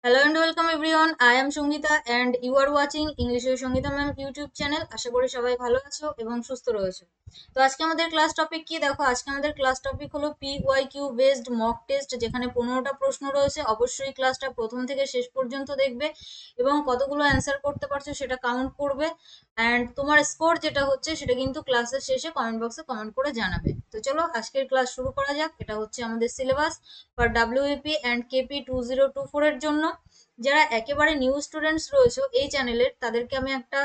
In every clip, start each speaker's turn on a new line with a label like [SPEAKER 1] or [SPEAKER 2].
[SPEAKER 1] Hello and welcome everyone. I am Sangita and you are watching English with Sangita ma'am YouTube channel. আশা করি সবাই ভালো আছো এবং সুস্থ রয়েছো। তো আজকে আমাদের ক্লাস টপিক কি দেখো, আজকে আমাদের ক্লাস টপিক হলো PYQ বেসড মক টেস্ট, যেখানে 15টা প্রশ্ন রয়েছে। অবশ্যই ক্লাসটা প্রথম থেকে শেষ পর্যন্ত দেখবে এবং কতগুলো অ্যান্সার করতে পারছো সেটা কাউন্ট করবে। অ্যান্ড তোমার স্কোর যেটা হচ্ছে সেটা কিন্তু ক্লাসের শেষে কমেন্ট বক্সে কমেন্ট করে জানাবে। তো চলো আজকের ক্লাস শুরু করা যাক। এটা হচ্ছে আমাদের syllabus for WEP and KP 2024 এর জন্য। যারা একেবারে নিউ স্টুডেন্টস রয়েছে এই চ্যানেলের, তাদেরকে আমি একটা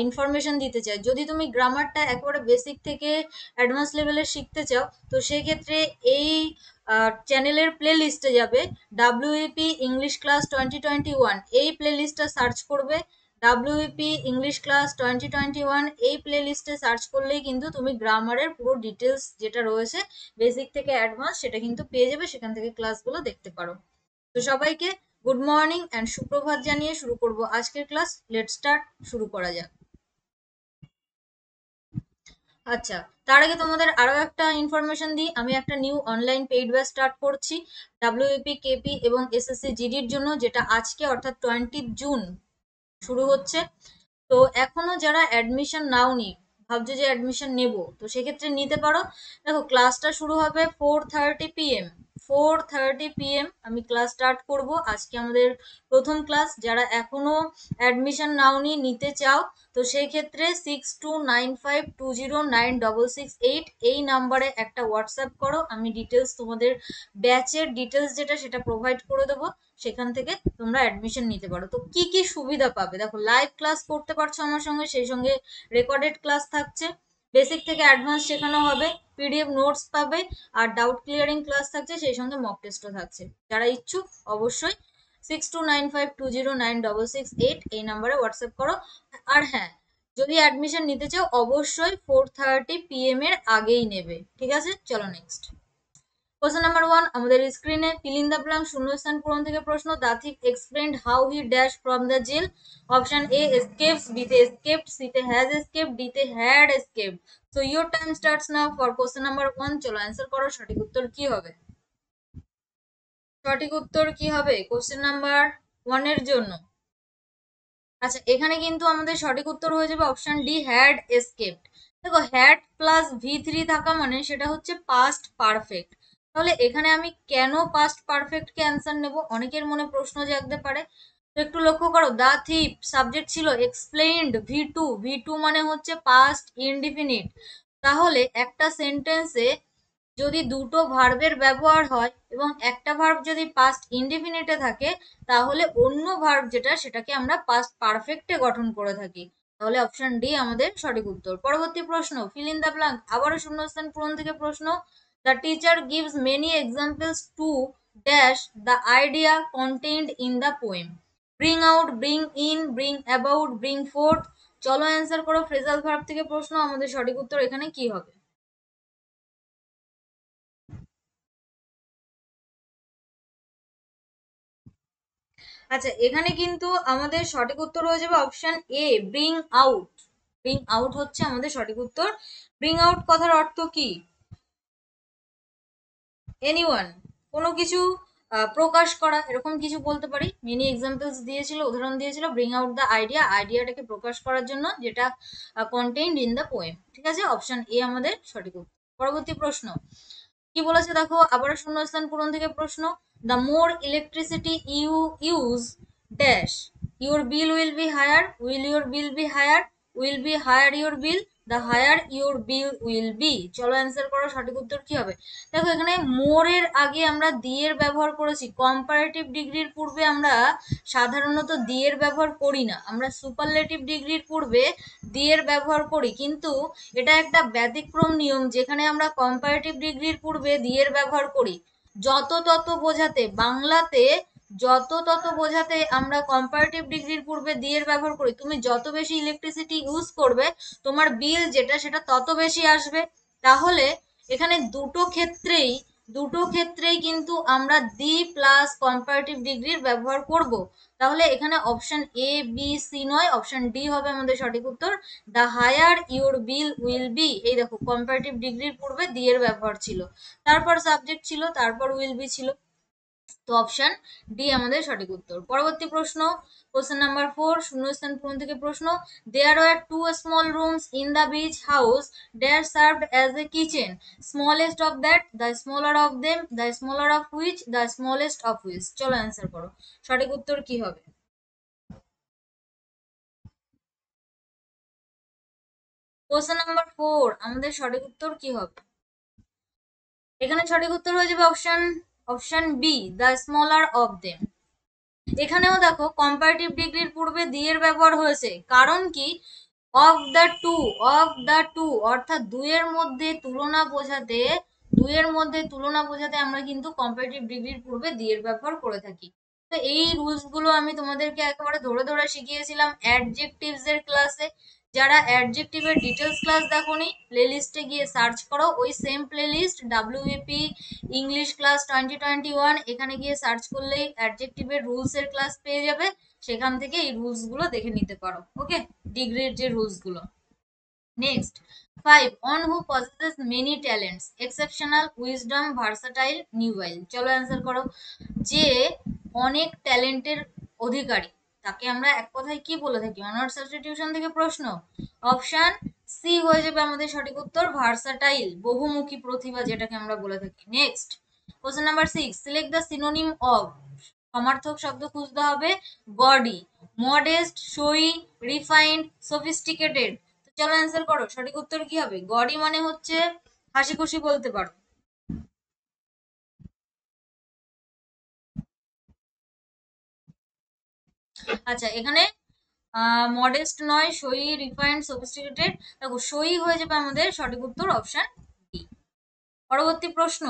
[SPEAKER 1] ইনফরমেশন দিতে চাই। যদি তুমি গ্রামারটা একেবারে বেসিক থেকে অ্যাডভান্স লেভেলের শিখতে চাও, তো সেই ক্ষেত্রে এই চ্যানেলের প্লে লিস্টে যাবে, WEP ইংলিশ ক্লাস 2021 এই প্লে লিস্টটা সার্চ করবে। WEP ইংলিশ ক্লাস 2021 এই প্লে লিস্টে সার্চ করলেই কিন্তু তুমি গ্রামারের পুরো ডিটেলস যেটা রয়েছে বেসিক থেকে অ্যাডভান্স সেটা কিন্তু পেয়ে যাবে, সেখান থেকে ক্লাসগুলো দেখতে পারো। তো সবাইকে গুড মর্নিং অ্যান্ড সুপ্রভাত জানিয়ে শুরু করব আজকের ক্লাস। লেট স্টার্ট, শুরু করা যাক। আচ্ছা, তার আগে তোমাদের আরো একটা ইনফরমেশন দিই। আমি একটা new online paid batch start করছি WEP KP এবং SSC GDর জন্য, যেটা আজকে অর্থাৎ 20 জুন শুরু হচ্ছে। তো এখনো যারা অ্যাডমিশন নাওনি, ভাবছো যে অ্যাডমিশন নেব, তো সেক্ষেত্রে নিতে পারো। দেখো, ক্লাসটা শুরু হবে 4:30 PM। 4:30 PM আমি ক্লাস স্টার্ট করব। আজকে আমাদের প্রথম ক্লাস। যারা এখনো অ্যাডমিশন নাওনি, নিতে চাও, তো সেই ক্ষেত্রে 6295209668 এই নাম্বারে একটা হোয়াটসঅ্যাপ করো। আমি ডিটেলস তোমাদের ব্যাচের ডিটেলস যেটা সেটা প্রোভাইড করে দেবো। সেখান থেকে তোমরা অ্যাডমিশন নিতে পারো। তো কি কি সুবিধা পাবে দেখো, লাইভ ক্লাস করতে পারছো আমার সঙ্গে, সেই সঙ্গে রেকর্ডেড ক্লাস থাকছে, বেসিক থেকে অ্যাডভান্স শেখানো হবে, PDF নোটস পাবে, আর ডাউট ক্লিয়ারিং ক্লাস থাকছে, সেই সঙ্গে মক টেস্টও থাকছে। যারা ইচ্ছুক অবশ্যই 6295209668 এই নাম্বারে হোয়াটসঅ্যাপ করো। আর হ্যাঁ, যদি অ্যাডমিশন নিতে চাও অবশ্যই 4:30 PM এর আগেই নেবে, ঠিক আছে? চলো নেক্সট কোশ্চেন নাম্বার 1 আমাদের স্ক্রিনে। ফিল ইন দ্য ব্ল্যাঙ্ক, শূন্যস্থান পূরণ থেকে প্রশ্ন। The thief explained how he dash from the jail. Option A escapes, B তে এসকেপড, সি তে হ্যাজ এসকেপড, ডি তে had escaped. So your time starts now for question number 1। চলো answer করো। সঠিক উত্তর কি হবে? সঠিক উত্তর কি হবে কোশ্চেন নাম্বার 1 এর জন্য? আচ্ছা, এখানে কিন্তু আমাদের সঠিক উত্তর হয়ে যাবে অপশন ডি, হ্যাড এসকেপড। দেখো, হ্যাড প্লাস V3 থাকা মানে সেটা হচ্ছে পাস্ট পারফেক্ট। তাহলে এখানে আমি কেন পাস্ট পারফেক্ট কে অ্যান্সার নেব, অনেকের মনে প্রশ্ন জাগতে পারে। তো একটু লক্ষ্য করো, দা থিপ সাবজেক্ট ছিল, এক্সপ্লেইনড V2, V2 মানে হচ্ছে পাস্ট ইনডিফিনিট। তাহলে একটা সেন্টেন্সে যদি দুটো ভার্বের ব্যবহার হয় এবং একটা ভার্ব যদি পাস্ট ইনডিফিনিটে থাকে, তাহলে অন্য ভার্ব যেটা সেটাকে আমরা পাস্ট পারফেক্টে গঠন করে থাকি। তাহলে অপশন ডি আমাদের সঠিক উত্তর। পরবর্তী প্রশ্ন, ফিল ইন দ্য ব্ল্যাঙ্ক, আবারও শূন্যস্থান পূরণ থেকে প্রশ্ন। The teacher gives many examples to dash the idea contained in the poem. Bring out, bring in, bring about, bring forth. চলো অ্যান্সার করো। ফ্রেজাল ভার্ব থেকে প্রশ্ন, আমাদের সঠিক উত্তর এখানে কি হবে? আচ্ছা, এখানে কিন্তু আমাদের সঠিক উত্তর হয়ে যাবে অপশন এ, ব্রিং আউট। ব্রিং আউট হচ্ছে আমাদের সঠিক উত্তর। ব্রিং আউট কথার অর্থ কি? এনিওয়ান? কোনো কিছু প্রকাশ করা, এরকম কিছু বলতে পারি। মেনি এক্সাম্পলস দিয়েছিল, উদাহরণ দিয়েছিল। ব্রিং আউট দ্য আইডিয়া, আইডিয়াটাকে প্রকাশ করার জন্য, যেটা কন্টেইনড ইন দ্য পোয়েম। ঠিক আছে, অপশন এ আমাদের সঠিক উত্তর। পরবর্তী প্রশ্ন কি বলেছে দেখো, আবারও শূন্যস্থান পূরণ থেকে প্রশ্ন। The more electricity you use dash your bill will be higher, will your bill be higher, will be higher your bill, the higher your bill will be. চলো অ্যান্সার করো। সঠিক উত্তর কি হবে? দেখো, এখানে মোর এর আগে আমরা দি এর ব্যবহার করেছি। কম্পারেটিভ ডিগ্রির পূর্বে আমরা সাধারণত দি এর ব্যবহার করি না, আমরা সুপারলেটিভ ডিগ্রির পূর্বে দি এর ব্যবহার করি। কিন্তু এটা একটা ব্যতিক্রম নিয়ম, যেখানে আমরা কম্পারেটিভ ডিগ্রির পূর্বে দি এর ব্যবহার করি। যত তত বোঝাতে, বাংলাতে যত তত বোঝাতে আমরা কম্পারেটিভ ডিগ্রির পূর্বে দি এর ব্যবহার করি। তুমি যত বেশি ইলেকট্রিসিটি ইউজ করবে, তোমার বিল যেটা সেটা তত বেশি আসবে। তাহলে এখানে দুটো ক্ষেত্রেই কিন্তু আমরা দি প্লাস কম্পারেটিভ ডিগ্রির ব্যবহার করব। তাহলে এখানে অপশন এ বি সি নয়, অপশন ডি হবে আমাদের সঠিক উত্তর। The higher your bill will be. এই দেখো, কম্পারেটিভ ডিগ্রির পূর্বে দি এর ব্যবহার ছিল, তারপর সাবজেক্ট ছিল, তারপর উইল বি ছিল। তো অপশন ডি আমাদের সঠিক উত্তর। পরবর্তী প্রশ্ন, কোশ্চেন নাম্বার 4, শূন্যস্থান পূরণ থেকে প্রশ্ন। There were two small rooms in the beach house there served as a kitchen, smallest of that, the smaller of them, the smaller of which, the smallest of which. চলো answer করো, সঠিক উত্তর কি হবে? কোশ্চেন নাম্বার 4 আমাদের সঠিক উত্তর কি হবে? এখানে সঠিক উত্তর হয়ে যাবে option B, the smaller of them. এখানেও দেখো কম্পারেটিভ ডিগ্রির পূর্বে দি এর ব্যবহার হয়েছে, কারণ কি? Of the two, of the two অর্থাৎ দুইয়ের মধ্যে তুলনা বোঝাতে আমরা কিন্তু কম্পারেটিভ ডিগ্রির পূর্বে দি এর ব্যবহার করে থাকি। তো এই রুলস গুলো আমি তোমাদেরকে একেবারে ধরে ধরে শিখিয়েছিলাম অ্যাডজেক্টিভস এর ক্লাসে। যারা অ্যাডজেক্টিভের ডিটেলস ক্লাস দেখোনি, প্লে লিস্টে গিয়ে সার্চ করো, ওই same play list WAP English class 2021, এখানে গিয়ে সার্চ করলেই অ্যাডজেক্টিভের রুলস এর ক্লাস পেয়ে যাবে। সেখান থেকে এই রুলস গুলো দেখে নিতে পারো। ওকে, ডিগ্রির যে রুলস গুলো। Next 5, one who possesses many talents, exceptional, wisdom, versatile, নিউয়াইল। চলো অ্যান্সার করো। যে অনেক ট্যালেন্টের অধিকারী তাকে আমরা এক কথায় কি বলে থাকি? অনার্স সাবস্টিটিউশন থেকে প্রশ্ন। অপশন সি হয়ে যাবে আমাদের সঠিক উত্তর, ভার্সাটাইল, বহুমুখী প্রতিভা যেটাকে আমরা বলে থাকি। Next question number 6, select the synonym of, সমার্থক শব্দ খুঁজতে হবে। গডি, মডেস্ট, শোই, রিফাইন্ড, সফিস্টিকেটেড। তো চলো অ্যান্সার করো, সঠিক উত্তর কি হবে? গডি মানে হচ্ছে হাসি খুশি বলতে পারো। আচ্ছা, এখানে মডেস্ট নয়, সই, রিফাইন্ড, সফিস্টিকেটেড। দেখো সই হয়ে যাবে আমাদের সঠিক উত্তর, অপশন ডি। পরবর্তী প্রশ্ন,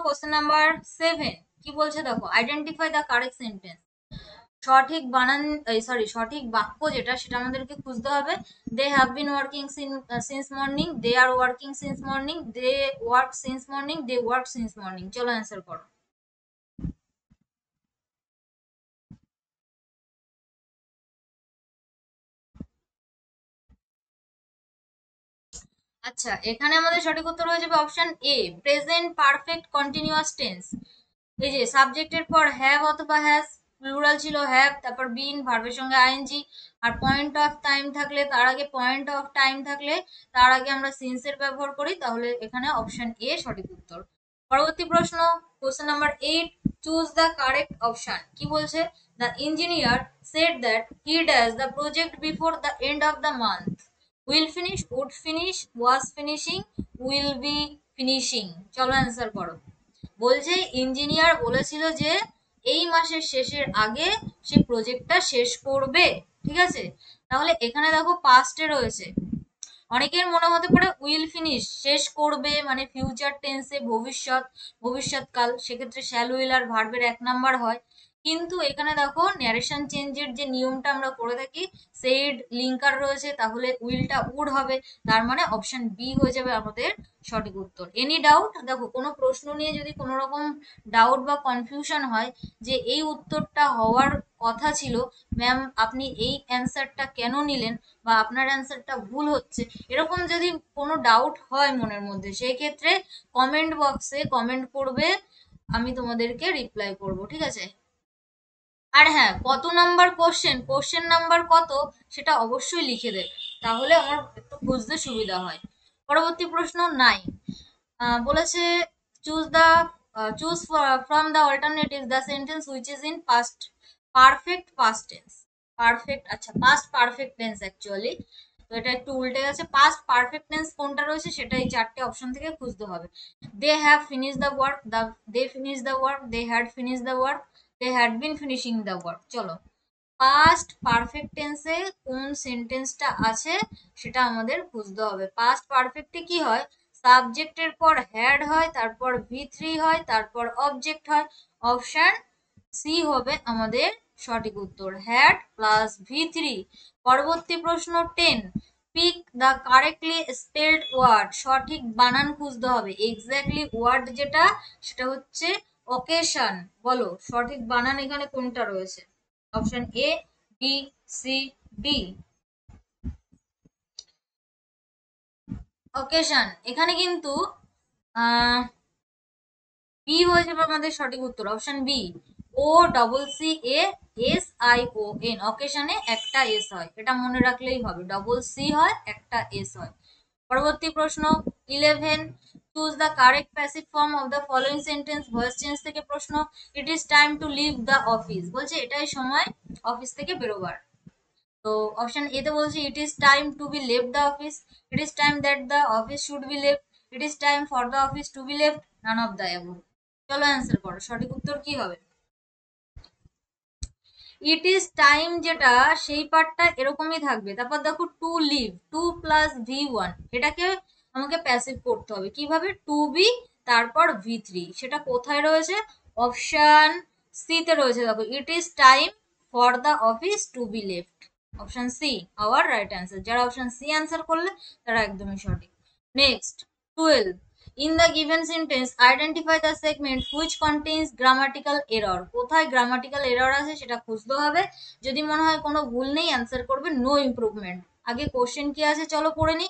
[SPEAKER 1] কোশ্চেন নাম্বার 7 কি বলছে দেখো, আইডেন্টিফাই দ্য কারেক্ট সেন্টেন্স। সঠিক বানান, সঠিক বাক্য যেটা সেটা আমাদেরকে খুঁজতে হবে। They have been working since morning, they are working since morning, they work since morning, they work since morning. চলো অ্যান্সার করো। আচ্ছা, এখানে আমাদের সঠিক উত্তর হয়ে যাবে অপশন এ, প্রেজেন্ট পারফেক্ট কন্টিনিউয়াস টেন্স। এই যে সাবজেক্টের পর হ্যাভ অথবা হ্যাজ, প্লুরাল ছিল হ্যাভ, তারপর বিন, ভার্বের সঙ্গে আইএনজি, আর পয়েন্ট অফ টাইম থাকলে তার আগে পয়েন্ট অফ টাইম থাকলে তার আগে আমরা সিন্স এর ব্যবহার করি, তাহলে এখানে অপশন এ সঠিক উত্তর। পরবর্তী প্রশ্ন, question number 8, choose the correct option. কি বলছে? The engineer said that he does the project before the end of the month, will finish, would finish, was finishing, will be finishing. চলো অ্যান্সার করো। বলছে engineer বলেছিল যে এই মাসের শেষের আগে সে প্রজেক্টটা শেষ করবে। ঠিক আছে, তাহলে এখানে দেখো পাস্টে রয়েছে। অনেকের মনে হতে পারে উইল ফিনিশ, শেষ করবে মানে ফিউচার টেন্সে, ভবিষ্যৎকাল, সেক্ষেত্রে শ্যাল উইল আর ভার্বের 1 নাম্বার হয়। কিন্তু এখানে দেখো ন্যারেশন চেঞ্জের যে নিয়মটা আমরা করে থাকি, সেইড লিঙ্কার রয়েছে, তাহলে উইলটা উড হবে। তার মানে অপশন বি হয়ে যাবে আমাদের সঠিক উত্তর। Any doubt? দেখো কোনো প্রশ্ন নিয়ে যদি কোনো রকম ডাউট বা কনফিউশন হয় যে এই উত্তরটা হওয়ার কথা ছিল, ম্যাম আপনি এই অ্যান্সারটা কেন নিলেন, বা আপনার অ্যান্সারটা ভুল হচ্ছে, এরকম যদি কোনো ডাউট হয় মনের মধ্যে, সেই ক্ষেত্রে কমেন্ট বক্সে কমেন্ট করবে, আমি তোমাদেরকে রিপ্লাই করব। ঠিক আছে? আর হ্যাঁ, কত নাম্বার কোশ্চেন নাম্বার কত, সেটা অবশ্যই লিখে দেবে, তাহলে আমার একটু বুঝতে সুবিধা হয়। পরবর্তী প্রশ্ন 9, বলেছে choose the choose from the alternative the sentence which is in past perfect past tense. Perfect, আচ্ছা পাস্ট পারফেক্ট টেন্স অ্যাকচুয়ালি, তো এটা একটু উল্টে গেছে। পাস্ট পারফেক্ট টেন্স কোনটা রয়েছে সেটা এই 4টে অপশন থেকে খুঁজতে হবে। They have finish the work, they finish the work, they had finish the work, they had been finishing the work. চলো, পাস্ট পারফেক্ট টেন্সে কোন সেন্টেন্সটা আছে সেটা আমাদের খুঁজতে হবে। পাস্ট পারফেক্টে কি হয়? সাবজেক্টের পর হ্যাড হয়, তারপর ভি3 হয়, তারপর অবজেক্ট হয়। অপশন সি হবে আমাদের সঠিক উত্তর, হ্যাড প্লাস ভি3। পরবর্তী প্রশ্ন 10, pick the correctly spelled word, সঠিক বানান খুঁজতে হবে। এক্স্যাক্টলি ওয়ার্ড যেটা সেটা হচ্ছে অকেশন। বলো সঠিক বানান এখানে কোনটা রয়েছে? Option A, B, C, D. Occasion, এখানে কিন্তু বি হয়ে যাবে আমাদের সঠিক উত্তর, option B. O double C A S I O N, অকেশনে একটা এস হয়, এটা মনে রাখলেই হবে, ডবল সি হয় একটা এস হয়। পরবর্তী প্রশ্ন 11, choose the correct passive form of the following sentence, voice change থেকে প্রশ্ন। It is time to leave the office, বলছে এটাই সময় অফিস থেকে বেরোবার। তো অপশন এ তে বলছে it is time to be left the office, it is time that the office should be left, it is time for the office to be left, none of the above. চলো answer করো, সঠিক উত্তর কি হবে? ইট is time যেটা সেই পার্টটা এরকমই থাকবে, তারপর দেখো টু লিভ, টু প্লাস ভি1, এটাকে আমাকে প্যাসিভ করতে হবে কিভাবে, টু বি তারপর ভি3, সেটা কোথায় রয়েছে? অপশন সি তে রয়েছে, দেখো it is time for the office to be left, option C our right answer. যারা অপশন সি অ্যান্সার করলে তারা একদমই সঠিক। Next 12, in the given sentence identify the segment which contains grammatical error, কোথায় grammatical error আছে সেটা খুঁজতে হবে। যদি মনে হয় কোনো ভুল নেই অ্যান্সার করবে নো ইমপ্রুভমেন্ট। আগে কোশ্চেন কি আছে চলো পড়ে নি।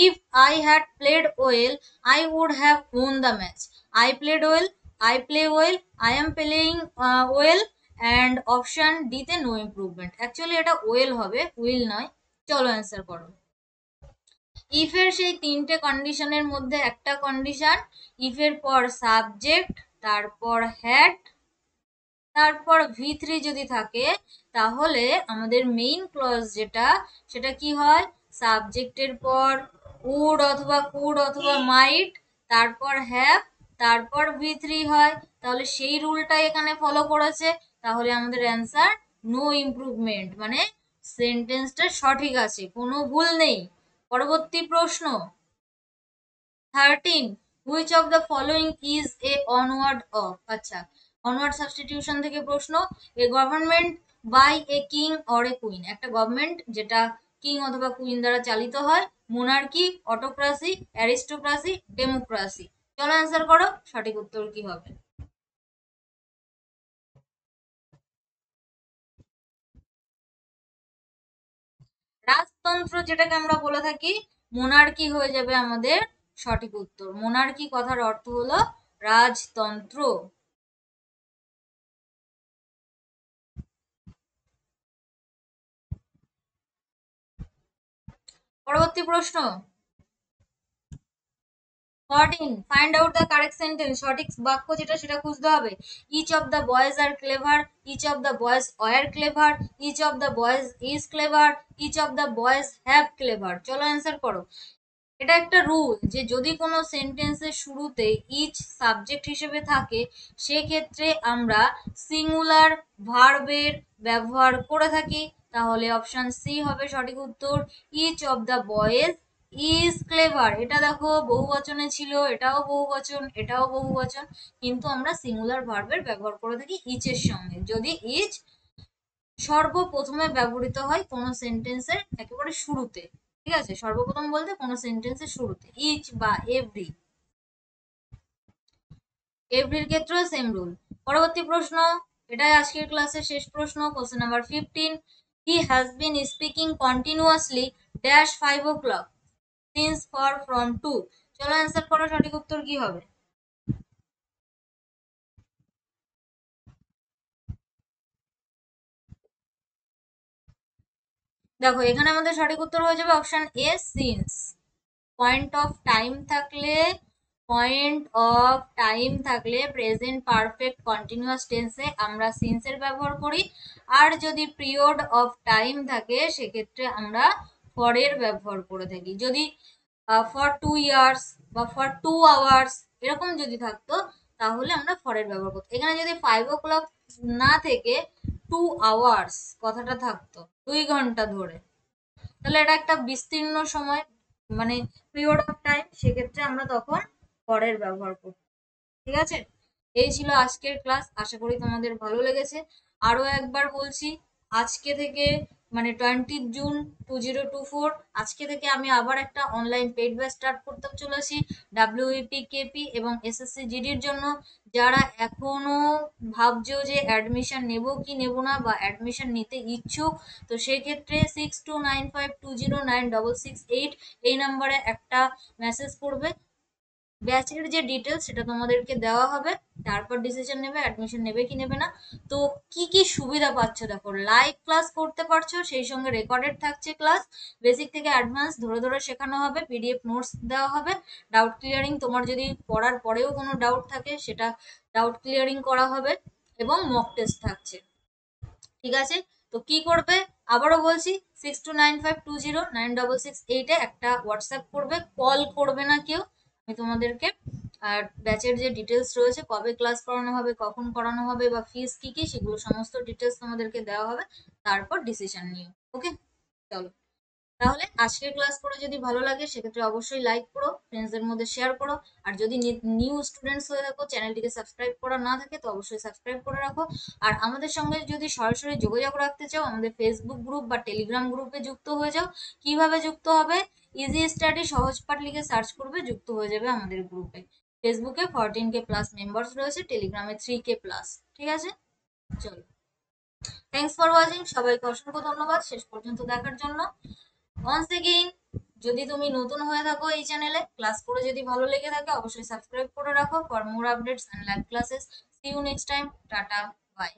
[SPEAKER 1] If I had played well I would have won the match, I played well, I play well, I am playing well, and option D তে নো ইমপ্রুভমেন্ট। অ্যাকচুয়ালি এটা well হবে, will নয়। চলো অ্যান্সার করো। ইফ এর সেই তিনটে কন্ডিশনের মধ্যে একটা কন্ডিশন, ইফ এর পর সাবজেক্ট, তারপর হ্যাড, তারপর ভি3 যদি থাকে, তাহলে আমাদের মেইন ক্লজ যেটা সেটা কি হয়, সাবজেক্টের পর উড অথবা কুড অথবা মাইট, তারপর হ্যাভ, তারপর ভি3 হয়। তাহলে সেই রুলটাই এখানে ফলো করেছে, তাহলে আমাদের অ্যান্সার নো ইমপ্রুভমেন্ট, মানে সেন্টেন্সটা সঠিক আছে, কোনো ভুল নেই। পরবর্তী প্রশ্ন 13, which of the following is a one word of, আচ্ছা অনওয়ার্ড সাবস্টিটিউশন থেকে প্রশ্ন। A government by a king or a queen, একটা গভর্নমেন্ট যেটা কিং অথবা কুইন দ্বারা চালিত হয়, মোনার্কি, অটোক্রাসি, অ্যারিস্টোক্রাসি, ডেমোক্রাসি। চলো অ্যান্সার করো, সঠিক উত্তর কি হবে? রাজতন্ত্র যেটাকে আমরা বলে থাকি, মোনার্কি হয়ে যাবে আমাদের সঠিক উত্তর। মোনার্কি কথার অর্থ হলো রাজতন্ত্র। পরবর্তী প্রশ্ন 14, find out the correct sentence, সঠিক বাক্য যেটা সেটা খুঁজতে হবে। Each of the boys are clever, each of the boys were clever, each of the boys is clever, each of the boys have clever. চলো অ্যান্সার করো। এটা একটা রুল যে যদি কোনো সেন্টেন্সের শুরুতে ইচ সাবজেক্ট হিসেবে থাকে, সেক্ষেত্রে আমরা সিঙ্গুলার ভার্বের ব্যবহার করে থাকি। তাহলে অপশন সি হবে সঠিক উত্তর, each of the boys is clever. এটা দেখো বহুবচনে ছিল, এটাও বহুবচন, এটাও বহুবচন, কিন্তু আমরা সিঙ্গুলার ভার্বের ব্যবহার করে থাকি ইচের সঙ্গে, যদি ইচ সর্বপ্রথমে ব্যবহৃত হয় কোনো সেন্টেন্সের একেবারে শুরুতে। ঠিক আছে, সর্বপ্রথম বলতে কোনো সেন্টেন্সের শুরুতে, ইচ বা এভরি, এভরির ক্ষেত্রেও সেম রুল। পরবর্তী প্রশ্ন, এটাই আজকের ক্লাসের শেষ প্রশ্ন, question number 15, he has been speaking continuously dash 5 o'clock since for from 2। চলো অ্যান্সার করো, সঠিক উত্তর কি হবে? দেখো এখানে আমাদের সঠিক উত্তর হয়ে যাবে অপশন এ সিন্স। পয়েন্ট অফ টাইম থাকলে, পয়েন্ট অফ টাইম থাকলে প্রেজেন্ট পারফেক্ট কন্টিনিউয়াস টেন্সে আমরা সিন্সের ব্যবহার করি, আর যদি পিরিয়ড অফ টাইম থাকে সেক্ষেত্রে আমরা ফরের ব্যবহার করে থাকি। যদি ফর 2 ইয়ার্স বা ফর 2 আওয়ার্স এরকম যদি থাকতো, তাহলে আমরা ফরের ব্যবহার করতাম। এখানে যদি 5 o'clock না থেকে 2 আওয়ার্স কথাটা থাকতো, 2 ঘন্টা ধরে, তাহলে এটা একটা বিস্তীর্ণ সময়, মানে পিরিয়ড অফ টাইম, সেক্ষেত্রে আমরা তখন ফরের ব্যবহার করব। ঠিক আছে, এই ছিল আজকের ক্লাস, আশা করি তোমাদের ভালো লেগেছে। আরো একবার বলছি, আজকে থেকে মানে 20 জুন 2024, আজকে থেকে আমি আবার একটা অনলাইন পেড ব্যাচ স্টার্ট করতে চলেছি ডাব্লিউইপি কেপি এবং এসএসসি জিডির জন্য। যারা এখনো ভাবছো যে অ্যাডমিশন নেব কি নেব না, বা অ্যাডমিশন নিতে ইচ্ছুক, তো সেক্ষেত্রে 6295209668 এই নাম্বারে একটা মেসেজ করবে। ব্যাচের যে ডিটেলস সেটা তোমাদেরকে দেওয়া হবে, তারপর ডিসিশন নেবে অ্যাডমিশন নেবে কি নেবে না। তো কি কি সুবিধা পাচ্ছ দেখো, লাইভ ক্লাস করতে পারছো, সেই সঙ্গে রেকর্ডেড থাকছে ক্লাস, বেসিক থেকে অ্যাডভান্স ধরে ধরে শেখানো হবে, পিডিএফ নোটস দেওয়া হবে, ডাউট ক্লিয়ারিং, তোমার যদি পড়ার পরেও কোনো ডাউট থাকে সেটা ডাউট ক্লিয়ারিং করা হবে, এবং মক টেস্ট থাকছে। ঠিক আছে, তো কি করবে আবারও বলছি, 6295209668 একটা হোয়াটসঅ্যাপ করবে, কল করবে না কেউ। আমি তোমাদেরকে আর ব্যাচের যে ডিটেলস রয়েছে, কবে ক্লাস করানো হবে, কখন করানো হবে, বা ফিস কি কি, সেগুলো সমস্ত ডিটেলস তোমাদেরকে দেওয়া হবে, তারপর ডিসিশন নিও। ওকে, চলো তাহলে আজকের ক্লাস করে যদি ভালো লাগে সেক্ষেত্রে অবশ্যই লাইক করো, ফ্রেন্ডসদের মধ্যে শেয়ার করো, আর যদি নিউ স্টুডেন্টস হয়ে থাকো, চ্যানেলটিকে সাবস্ক্রাইব করা না থাকে তো অবশ্যই সাবস্ক্রাইব করে রাখো। আর আমাদের সঙ্গে যদি সরাসরি যোগাযোগ রাখতে চাও, আমাদের ফেসবুক গ্রুপ বা টেলিগ্রাম গ্রুপে যুক্ত হয়ে যাও। কিভাবে যুক্ত হবে, ইজি স্টাডি সহজ পাঠ লিখে সার্চ করবে, যুক্ত হয়ে যাবে আমাদের গ্রুপে। ফেসবুকে 14K+ মেম্বার্স রয়েছে, টেলিগ্রামে 3K+। ঠিক আছে, চলো, থ্যাংকস ফর ওয়াচিং, সবাইকে অসংখ্য ধন্যবাদ শেষ পর্যন্ত দেখার জন্য। once again, যদি তুমি নতুন হয়ে থাকো এই চ্যানেলে, ক্লাস করে যদি ভালো লেগে থাকে অবশ্যই সাবস্ক্রাইব করে রাখো for more updates and live classes. See you next time, tata, by.